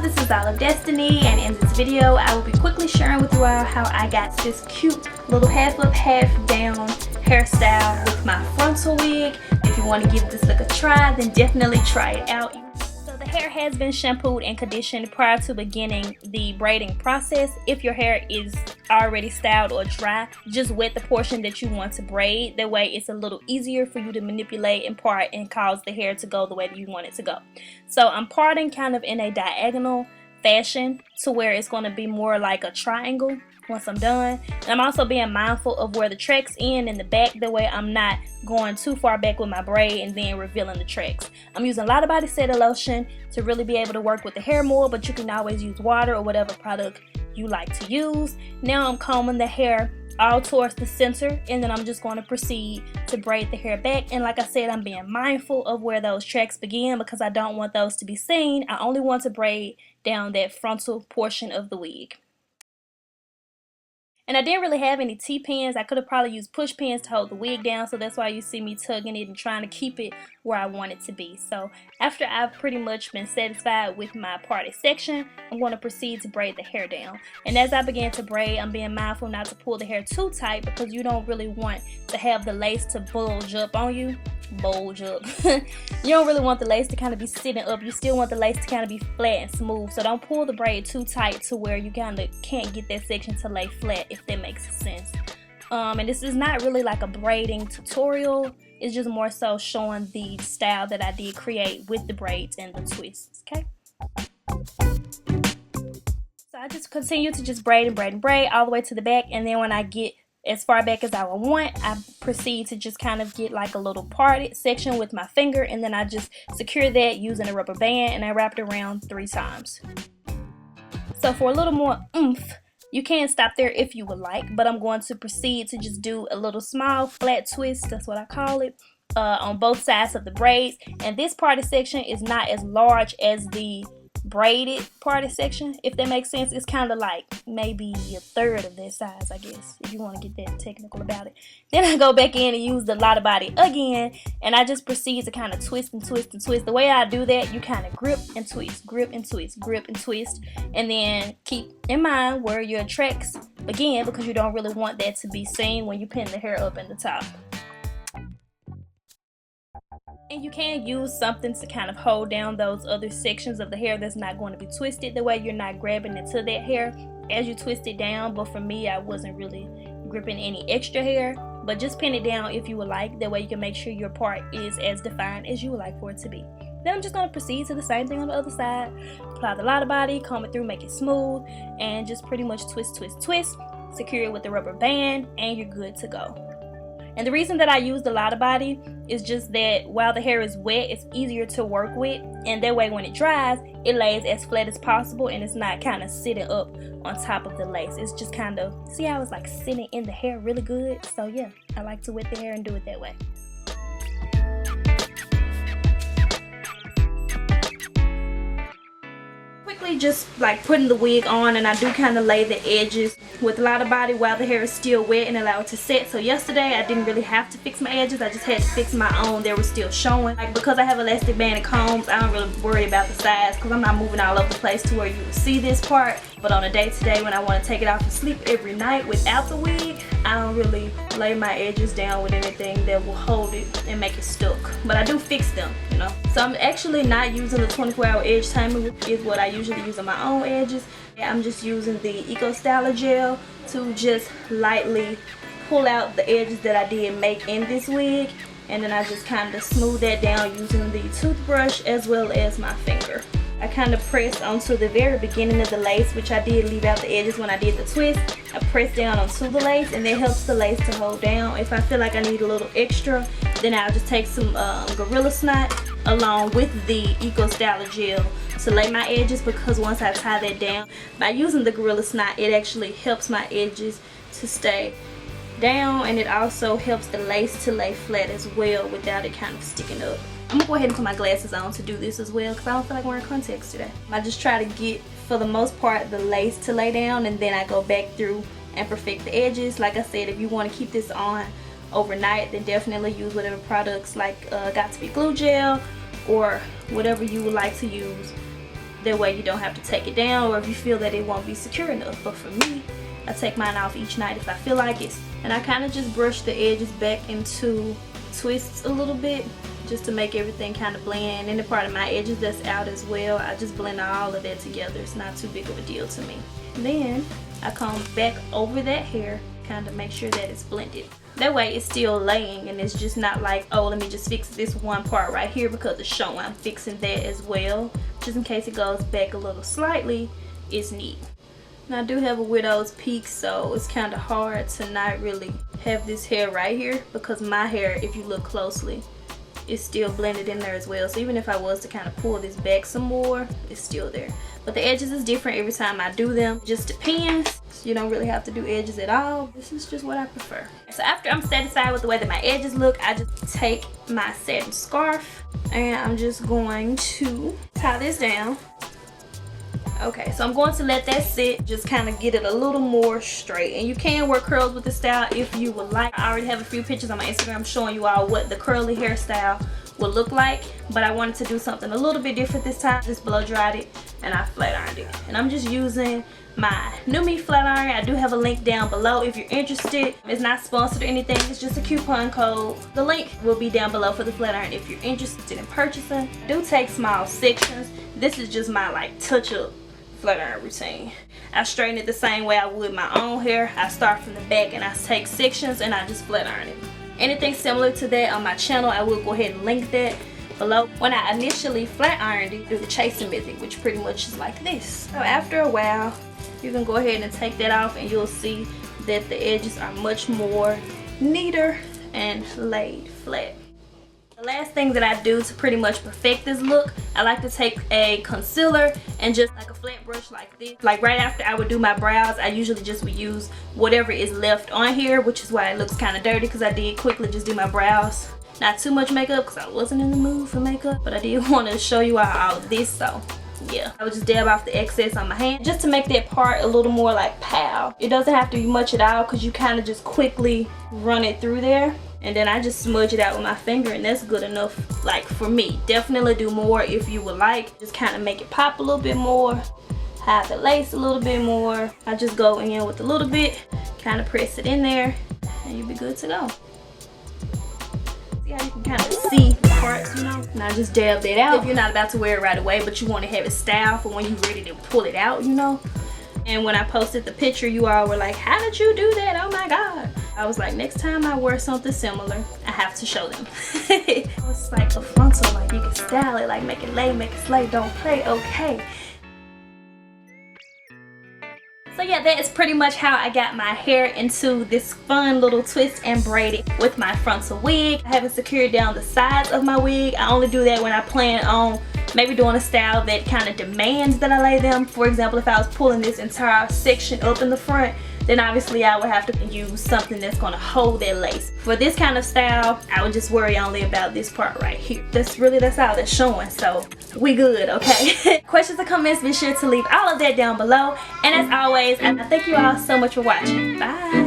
this is All of Destiny, and in this video I will be quickly sharing with you all how I got this cute little half up, half down hairstyle with my frontal wig. If you want to give this look a try, then definitely try it out. So the hair has been shampooed and conditioned prior to beginning the braiding process. If your hair is already styled or dry, just wet the portion that you want to braid. That way it's a little easier for you to manipulate and part and cause the hair to go the way that you want it to go. So I'm parting kind of in a diagonal fashion to where it's going to be more like a triangle once I'm done. And I'm also being mindful of where the tracks end in the back. That way I'm not going too far back with my braid and then revealing the tracks. I'm using a lot of body setting lotion to really be able to work with the hair more, but you can always use water or whatever product you like to use. Now I'm combing the hair all towards the center, and then I'm just going to proceed to braid the hair back. And like I said, I'm being mindful of where those tracks begin because I don't want those to be seen. I only want to braid down that frontal portion of the wig. And I didn't really have any T-pins. I could have probably used push pins to hold the wig down, so that's why you see me tugging it and trying to keep it where I want it to be. So after I've pretty much been satisfied with my parted section, I'm going to proceed to braid the hair down. And as I begin to braid, I'm being mindful not to pull the hair too tight because you don't really want to have the lace to bulge up on you. Bulge up. You don't really want the lace to kind of be sitting up. You still want the lace to kind of be flat and smooth. So don't pull the braid too tight to where you kind of can't get that section to lay flat, if that makes sense. And this is not really like a braiding tutorial. It's just more so showing the style that I did create with the braids and the twists. Okay. So I just continue to just braid and braid and braid all the way to the back, and then when I get as far back as I would want, I proceed to just kind of get like a little parted section with my finger, and then I just secure that using a rubber band, and I wrap it around 3 times. So for a little more oomph, you can stop there if you would like, but I'm going to proceed to just do a little small flat twist, that's what I call it, on both sides of the braids. And this parted section is not as large as the braided parted section, if that makes sense. It's kind of like maybe 1/3 of that size, I guess, if you want to get that technical about it. Then I go back in and use the lot of body again, and I just proceed to kind of twist and twist and twist. The way I do that, you kind of grip and twist, grip and twist, grip and twist, and then keep in mind where your tracks begin because you don't really want that to be seen when you pin the hair up in the top. And you can use something to kind of hold down those other sections of the hair that's not going to be twisted. That way you're not grabbing into that hair as you twist it down. But for me, I wasn't really gripping any extra hair. But just pin it down if you would like. That way you can make sure your part is as defined as you would like for it to be. Then I'm just going to proceed to the same thing on the other side. Apply the lot of body, comb it through, make it smooth, and just pretty much twist, twist, twist. Secure it with the rubber band, and you're good to go. And the reason that I use the lot of body is just that while the hair is wet, it's easier to work with, and that way when it dries, it lays as flat as possible and it's not kind of sitting up on top of the lace. It's just kind of, see how it's like sitting in the hair really good? So yeah, I like to wet the hair and do it that way. Quickly just like putting the wig on, and I do kind of lay the edges with a lot of body while the hair is still wet and allow it to set. So yesterday I didn't really have to fix my edges, I just had to fix my own. They were still showing. Like, because I have elastic band and combs, I don't really worry about the size because I'm not moving all over the place to where you will see this part. But on a day-to-day when I want to take it off and sleep every night without the wig, I don't really lay my edges down with anything that will hold it and make it stuck. But I do fix them, you know. So I'm actually not using the 24-hour edge timer, which is what I usually use on my own edges. I'm just using the Eco Styler gel to just lightly pull out the edges that I did make in this wig, and then I just kind of smooth that down using the toothbrush as well as my finger. I kind of press onto the very beginning of the lace, which I did leave out the edges when I did the twist. I press down onto the lace, and that helps the lace to hold down. If I feel like I need a little extra, then I'll just take some Gorilla Snot along with the Eco Styler gel to lay my edges, because once I tie that down by using the Gorilla Snot, it actually helps my edges to stay down, and it also helps the lace to lay flat as well without it kind of sticking up. I'm gonna go ahead and put my glasses on to do this as well because I don't feel like wearing contacts today. I just try to get, for the most part, the lace to lay down, and then I go back through and perfect the edges. Like I said, if you want to keep this on overnight, then definitely use whatever products like Got To Be glue gel or whatever you would like to use That way you don't have to take it down, or if you feel that it won't be secure enough. But for me, I take mine off each night if I feel like it. And I kind of just brush the edges back into twists a little bit, just to make everything kind of blend. And any part of my edges that's out as well, I just blend all of that together. It's not too big of a deal to me. And then I comb back over that hair, kind of make sure that it's blended. That way it's still laying, and it's just not like, oh, let me just fix this one part right here because it's showing. I'm fixing that as well, just in case it goes back a little slightly. It's neat. Now I do have a widow's peak, so it's kind of hard to not really have this hair right here, because my hair, if you look closely, is still blended in there as well. So even if I was to kind of pull this back some more, it's still there. But the edges is different every time I do them. It just depends. You don't really have to do edges at all. This is just what I prefer. So after I'm satisfied with the way that my edges look, I just take my satin scarf and I'm just going to tie this down. Okay, so I'm going to let that sit, just kind of get it a little more straight. And you can work curls with this style if you would like. I already have a few pictures on my Instagram showing you all what the curly hairstyle would look like, but I wanted to do something a little bit different this time. Just blow dried it and I flat ironed it. And I'm just using my New Me flat iron. I do have a link down below if you're interested. It's not sponsored or anything, it's just a coupon code. The link will be down below for the flat iron if you're interested in purchasing. I do take small sections. This is just my like touch-up flat iron routine. I straighten it the same way I would my own hair. I start from the back and I take sections and I just flat iron it. Anything similar to that on my channel, I will go ahead and link that below. When I initially flat ironed it, do the chasing method, which pretty much is like this. So after a while, you can go ahead and take that off and you'll see that the edges are much more neater and laid flat. The last thing that I do to pretty much perfect this look, I like to take a concealer and just like a flat brush like this. Like right after I would do my brows, I usually just would use whatever is left on here, which is why it looks kind of dirty, because I did quickly just do my brows. Not too much makeup because I wasn't in the mood for makeup, but I did want to show you all this, so yeah. I would just dab off the excess on my hand just to make that part a little more like pow. It doesn't have to be much at all because you kind of just quickly run it through there. And then I just smudge it out with my finger, and that's good enough, like for me. Definitely do more if you would like. Just kind of make it pop a little bit more, hide the lace a little bit more. I just go in with a little bit, kind of press it in there, and you'll be good to go. See how you can kind of see the parts, you know? Now just dab that out if you're not about to wear it right away, but you want to have it styled for when you're ready to pull it out, you know? And when I posted the picture, you all were like, how did you do that? Oh my God. I was like, next time I wear something similar, I have to show them. It's like a frontal, like you can style it, like make it lay, make it slay, don't play, okay. So yeah, that is pretty much how I got my hair into this fun little twist and braided with my frontal wig. I haven't secured down the sides of my wig. I only do that when I plan on maybe doing a style that kind of demands that I lay them. For example, if I was pulling this entire section up in the front, then obviously I would have to use something that's going to hold that lace. For this kind of style, I would just worry only about this part right here. That's all that's showing, so we good, okay? Questions or comments, be sure to leave all of that down below. And as always, I thank you all so much for watching. Bye!